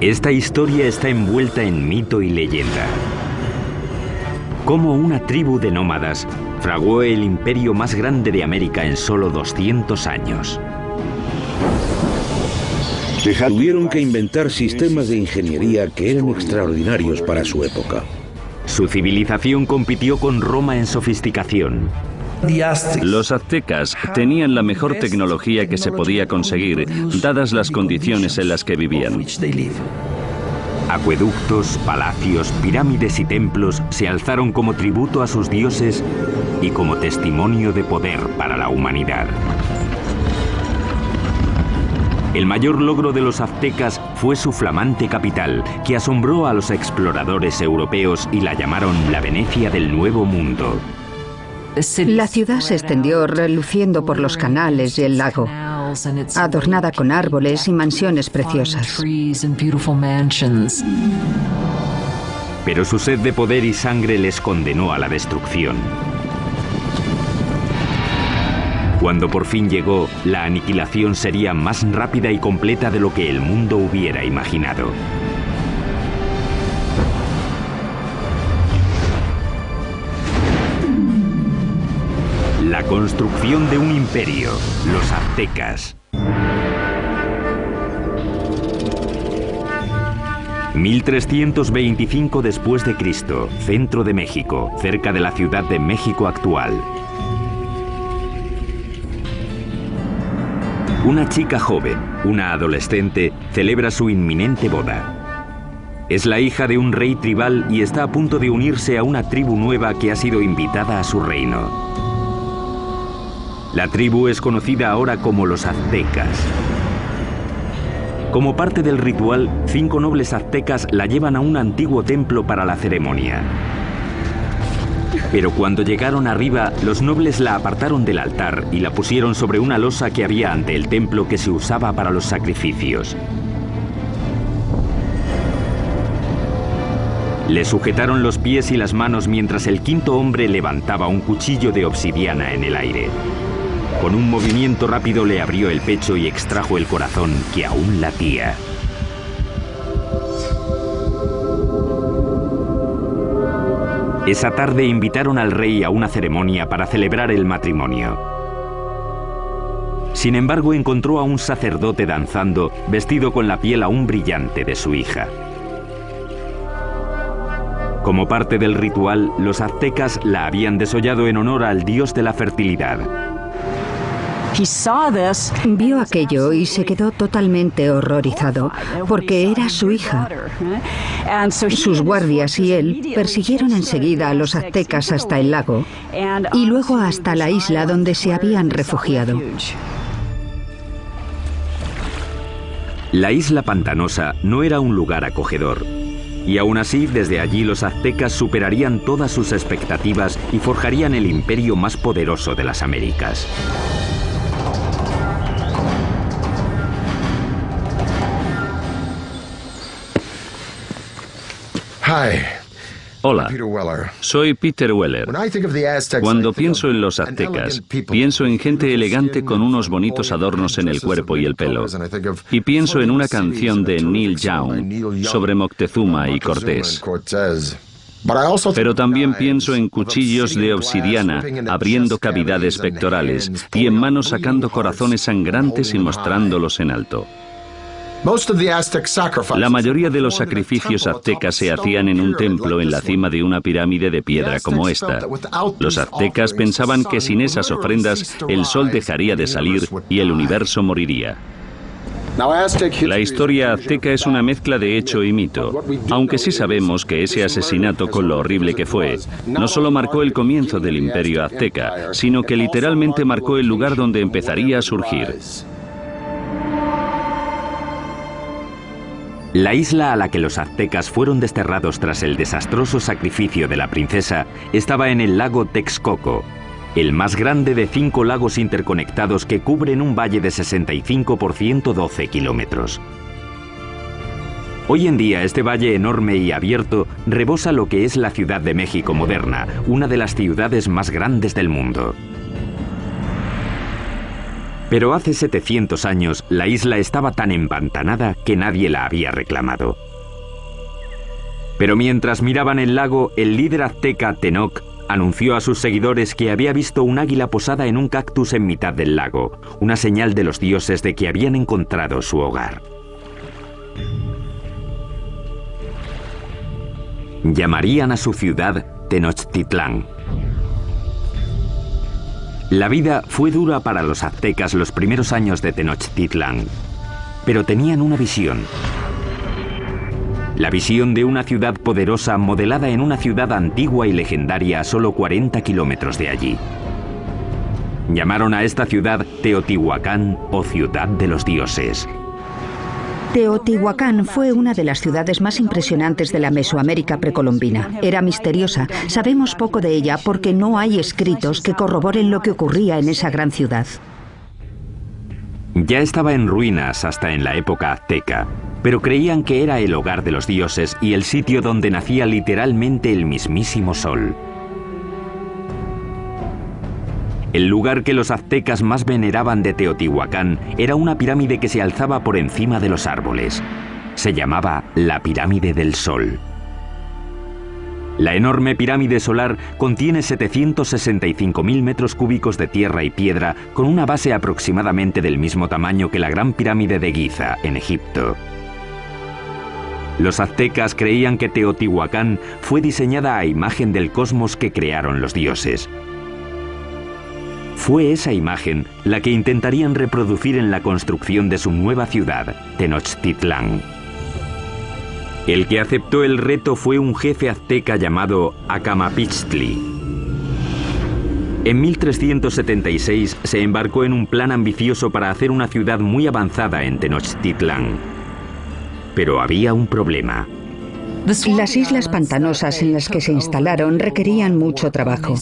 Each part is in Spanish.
Esta historia está envuelta en mito y leyenda. Cómo una tribu de nómadas fraguó el imperio más grande de América en solo 200 años. Tuvieron que inventar sistemas de ingeniería que eran extraordinarios para su época. Su civilización compitió con Roma en sofisticación. Los aztecas tenían la mejor tecnología que se podía conseguir, dadas las condiciones en las que vivían. Acueductos, palacios, pirámides y templos se alzaron como tributo a sus dioses y como testimonio de poder para la humanidad. El mayor logro de los aztecas fue su flamante capital, que asombró a los exploradores europeos y la llamaron la Venecia del Nuevo Mundo. La ciudad se extendió reluciendo por los canales y el lago, adornada con árboles y mansiones preciosas. Pero su sed de poder y sangre les condenó a la destrucción. Cuando por fin llegó, la aniquilación sería más rápida y completa de lo que el mundo hubiera imaginado. La construcción de un imperio, los aztecas. 1325 después de Cristo, centro de México, cerca de la Ciudad de México actual. Una chica joven, una adolescente, celebra su inminente boda. Es la hija de un rey tribal y está a punto de unirse a una tribu nueva que ha sido invitada a su reino. La tribu es conocida ahora como los aztecas. Como parte del ritual, 5 nobles aztecas la llevan a un antiguo templo para la ceremonia. Pero cuando llegaron arriba, los nobles la apartaron del altar y la pusieron sobre una losa que había ante el templo que se usaba para los sacrificios. Le sujetaron los pies y las manos mientras el 5.º hombre levantaba un cuchillo de obsidiana en el aire. Con un movimiento rápido le abrió el pecho y extrajo el corazón que aún latía. Esa tarde invitaron al rey a una ceremonia para celebrar el matrimonio. Sin embargo, encontró a un sacerdote danzando, vestido con la piel aún brillante de su hija. Como parte del ritual, los aztecas la habían desollado en honor al dios de la fertilidad. Vio aquello y se quedó totalmente horrorizado, porque era su hija. Sus guardias y él persiguieron enseguida a los aztecas hasta el lago y luego hasta la isla donde se habían refugiado. La isla pantanosa no era un lugar acogedor. Y aún así, desde allí los aztecas superarían todas sus expectativas y forjarían el imperio más poderoso de las Américas. Hola, soy Peter Weller. Cuando pienso en los aztecas, pienso en gente elegante con unos bonitos adornos en el cuerpo y el pelo. Y pienso en una canción de Neil Young sobre Moctezuma y Cortés. Pero también pienso en cuchillos de obsidiana abriendo cavidades pectorales y en manos sacando corazones sangrantes y mostrándolos en alto. La mayoría de los sacrificios aztecas se hacían en un templo en la cima de una pirámide de piedra como esta. Los aztecas pensaban que sin esas ofrendas el sol dejaría de salir y el universo moriría. La historia azteca es una mezcla de hecho y mito, aunque sí sabemos que ese asesinato, con lo horrible que fue, no solo marcó el comienzo del imperio azteca, sino que literalmente marcó el lugar donde empezaría a surgir. La isla a la que los aztecas fueron desterrados tras el desastroso sacrificio de la princesa estaba en el lago Texcoco, el más grande de 5 lagos interconectados que cubren un valle de 65 por 112 kilómetros. Hoy en día este valle enorme y abierto rebosa lo que es la Ciudad de México moderna, una de las ciudades más grandes del mundo. Pero hace 700 años la isla estaba tan empantanada que nadie la había reclamado. Pero mientras miraban el lago, el líder azteca Tenoch anunció a sus seguidores que había visto un águila posada en un cactus en mitad del lago, una señal de los dioses de que habían encontrado su hogar. Llamarían a su ciudad Tenochtitlán. La vida fue dura para los aztecas los primeros años de Tenochtitlán, pero tenían una visión. La visión de una ciudad poderosa modelada en una ciudad antigua y legendaria a solo 40 kilómetros de allí. Llamaron a esta ciudad Teotihuacán o Ciudad de los Dioses. Teotihuacán fue una de las ciudades más impresionantes de la Mesoamérica precolombina. Era misteriosa. Sabemos poco de ella porque no hay escritos que corroboren lo que ocurría en esa gran ciudad. Ya estaba en ruinas hasta en la época azteca, pero creían que era el hogar de los dioses y el sitio donde nacía literalmente el mismísimo sol. El lugar que los aztecas más veneraban de Teotihuacán era una pirámide que se alzaba por encima de los árboles. Se llamaba la Pirámide del Sol. La enorme pirámide solar contiene 765.000 metros cúbicos de tierra y piedra con una base aproximadamente del mismo tamaño que la Gran Pirámide de Giza, en Egipto. Los aztecas creían que Teotihuacán fue diseñada a imagen del cosmos que crearon los dioses. Fue esa imagen la que intentarían reproducir en la construcción de su nueva ciudad, Tenochtitlán. El que aceptó el reto fue un jefe azteca llamado Acamapichtli. En 1376 se embarcó en un plan ambicioso para hacer una ciudad muy avanzada en Tenochtitlán. Pero había un problema. Las islas pantanosas en las que se instalaron requerían mucho trabajo.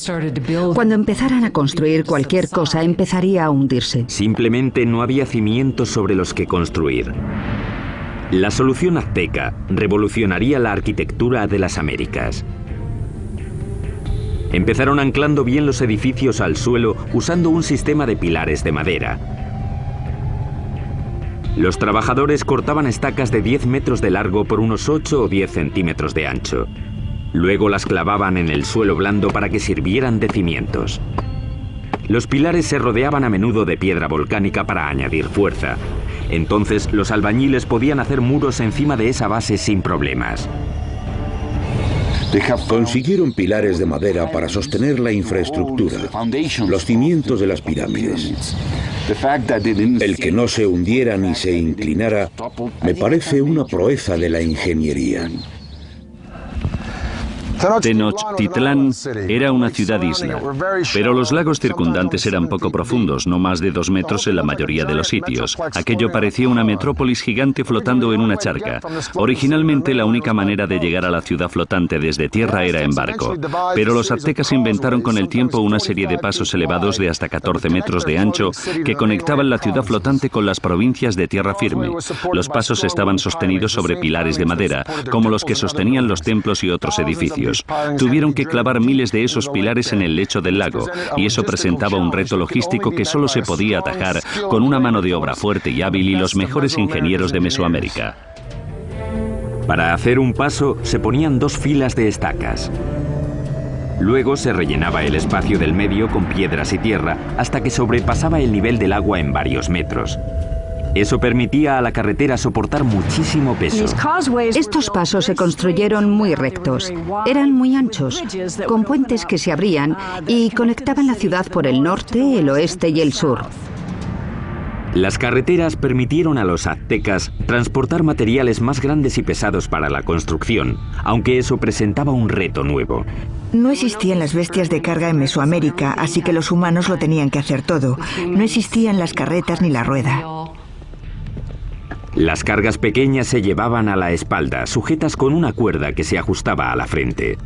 Cuando empezaran a construir cualquier cosa, empezaría a hundirse. Simplemente no había cimientos sobre los que construir. La solución azteca revolucionaría la arquitectura de las Américas. Empezaron anclando bien los edificios al suelo usando un sistema de pilares de madera. Los trabajadores cortaban estacas de 10 metros de largo por unos 8 o 10 centímetros de ancho. Luego las clavaban en el suelo blando para que sirvieran de cimientos. Los pilares se rodeaban a menudo de piedra volcánica para añadir fuerza. Entonces los albañiles podían hacer muros encima de esa base sin problemas. Consiguieron pilares de madera para sostener la infraestructura, los cimientos de las pirámides. El que no se hundiera ni se inclinara me parece una proeza de la ingeniería. Tenochtitlán era una ciudad-isla, pero los lagos circundantes eran poco profundos, no más de 2 metros en la mayoría de los sitios. Aquello parecía una metrópolis gigante flotando en una charca. Originalmente la única manera de llegar a la ciudad flotante desde tierra era en barco, pero los aztecas inventaron con el tiempo una serie de pasos elevados de hasta 14 metros de ancho que conectaban la ciudad flotante con las provincias de tierra firme. Los pasos estaban sostenidos sobre pilares de madera, como los que sostenían los templos y otros edificios. Tuvieron que clavar miles de esos pilares en el lecho del lago, y eso presentaba un reto logístico que solo se podía atajar con una mano de obra fuerte y hábil y los mejores ingenieros de Mesoamérica. Para hacer un paso se ponían 2 filas de estacas. Luego se rellenaba el espacio del medio con piedras y tierra hasta que sobrepasaba el nivel del agua en varios metros. Eso permitía a la carretera soportar muchísimo peso. Estos pasos se construyeron muy rectos. Eran muy anchos, con puentes que se abrían y conectaban la ciudad por el norte, el oeste y el sur. Las carreteras permitieron a los aztecas transportar materiales más grandes y pesados para la construcción, aunque eso presentaba un reto nuevo. No existían las bestias de carga en Mesoamérica, así que los humanos lo tenían que hacer todo. No existían las carretas ni la rueda. Las cargas pequeñas se llevaban a la espalda, sujetas con una cuerda que se ajustaba a la frente.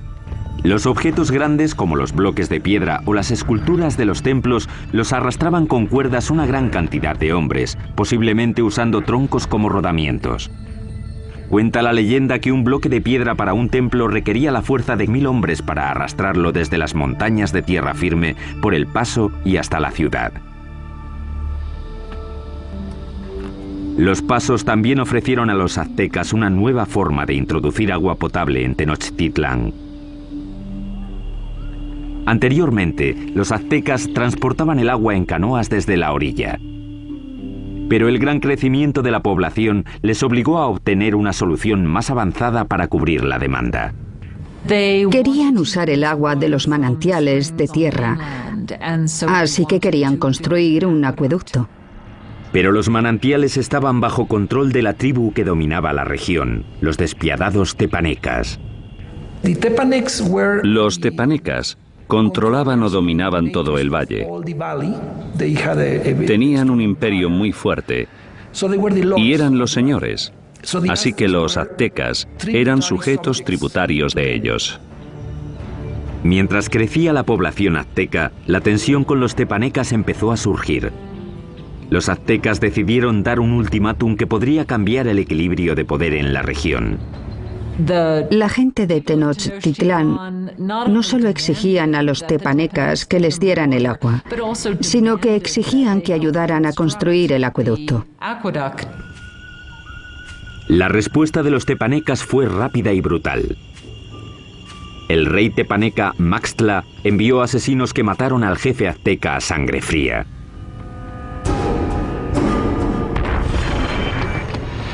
Los objetos grandes, como los bloques de piedra o las esculturas de los templos, los arrastraban con cuerdas una gran cantidad de hombres, posiblemente usando troncos como rodamientos. Cuenta la leyenda que un bloque de piedra para un templo requería la fuerza de 1000 hombres para arrastrarlo desde las montañas de tierra firme por el paso y hasta la ciudad. Los pasos también ofrecieron a los aztecas una nueva forma de introducir agua potable en Tenochtitlán. Anteriormente, los aztecas transportaban el agua en canoas desde la orilla. Pero el gran crecimiento de la población les obligó a obtener una solución más avanzada para cubrir la demanda. Querían usar el agua de los manantiales de tierra, así que querían construir un acueducto. Pero los manantiales estaban bajo control de la tribu que dominaba la región, los despiadados tepanecas. Los tepanecas controlaban o dominaban todo el valle. Tenían un imperio muy fuerte y eran los señores. Así que los aztecas eran sujetos tributarios de ellos. Mientras crecía la población azteca, la tensión con los tepanecas empezó a surgir. Los aztecas decidieron dar un ultimátum que podría cambiar el equilibrio de poder en la región. La gente de Tenochtitlán no solo exigían a los tepanecas que les dieran el agua, sino que exigían que ayudaran a construir el acueducto. La respuesta de los tepanecas fue rápida y brutal. El rey tepaneca Maxtla envió asesinos que mataron al jefe azteca a sangre fría.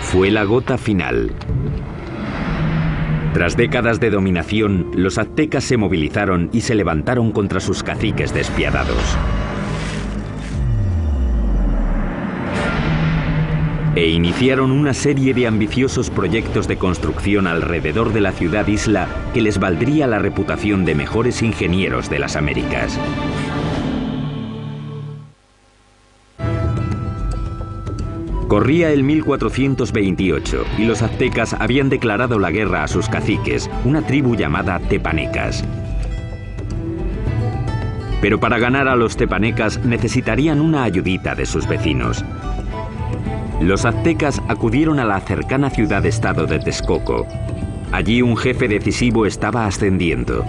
Fue la gota final. Tras décadas de dominación, los aztecas se movilizaron y se levantaron contra sus caciques despiadados. E iniciaron una serie de ambiciosos proyectos de construcción alrededor de la ciudad-isla que les valdría la reputación de mejores ingenieros de las Américas. Corría el 1428 y los aztecas habían declarado la guerra a sus caciques, una tribu llamada tepanecas. Pero para ganar a los tepanecas necesitarían una ayudita de sus vecinos. Los aztecas acudieron a la cercana ciudad-estado de Texcoco. Allí un jefe decisivo estaba ascendiendo.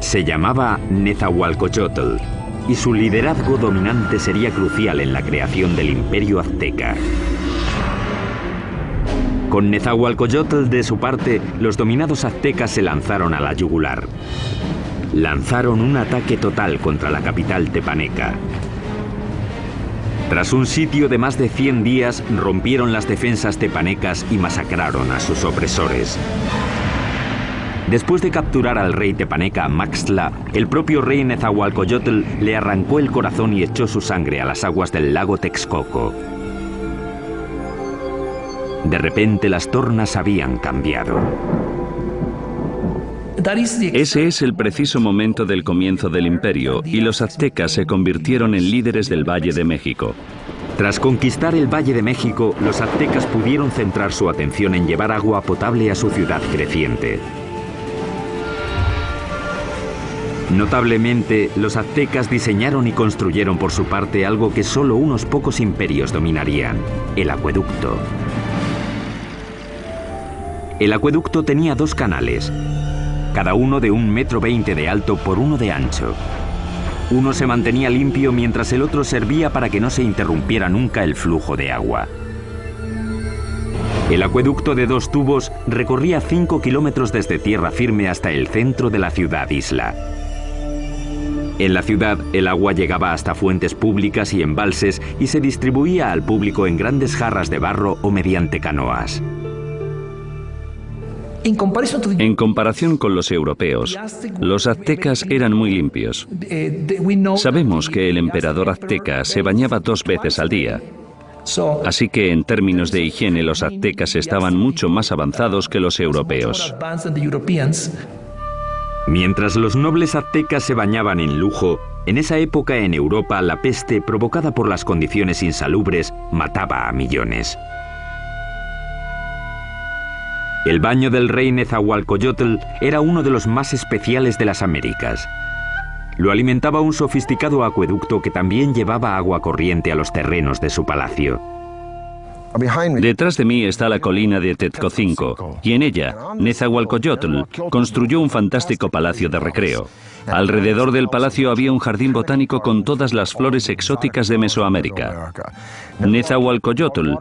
Se llamaba Nezahualcóyotl, y su liderazgo dominante sería crucial en la creación del imperio azteca. Con Nezahualcóyotl de su parte, los dominados aztecas se lanzaron a la yugular. Lanzaron un ataque total contra la capital tepaneca. Tras un sitio de más de 100 días, rompieron las defensas tepanecas y masacraron a sus opresores. Después de capturar al rey tepaneca Maxtla, el propio rey Nezahualcóyotl le arrancó el corazón y echó su sangre a las aguas del lago Texcoco. De repente las tornas habían cambiado. Ese es el preciso momento del comienzo del imperio y los aztecas se convirtieron en líderes del Valle de México. Tras conquistar el Valle de México, los aztecas pudieron centrar su atención en llevar agua potable a su ciudad creciente. Notablemente, los aztecas diseñaron y construyeron por su parte algo que solo unos pocos imperios dominarían: el acueducto. El acueducto tenía 2 canales, cada uno de 1,20 m de alto por 1 de ancho. Uno se mantenía limpio mientras el otro servía para que no se interrumpiera nunca el flujo de agua. El acueducto de 2 tubos recorría 5 kilómetros desde tierra firme hasta el centro de la ciudad-isla. En la ciudad, el agua llegaba hasta fuentes públicas y embalses y se distribuía al público en grandes jarras de barro o mediante canoas. En comparación con los europeos, los aztecas eran muy limpios. Sabemos que el emperador azteca se bañaba 2 veces al día. Así que en términos de higiene los aztecas estaban mucho más avanzados que los europeos. Mientras los nobles aztecas se bañaban en lujo, en esa época en Europa la peste, provocada por las condiciones insalubres, mataba a millones. El baño del rey Nezahualcóyotl era uno de los más especiales de las Américas. Lo alimentaba un sofisticado acueducto que también llevaba agua corriente a los terrenos de su palacio. Detrás de mí está la colina de Tezcocinco, y en ella, Nezahualcóyotl construyó un fantástico palacio de recreo. Alrededor del palacio había un jardín botánico con todas las flores exóticas de Mesoamérica. Nezahualcóyotl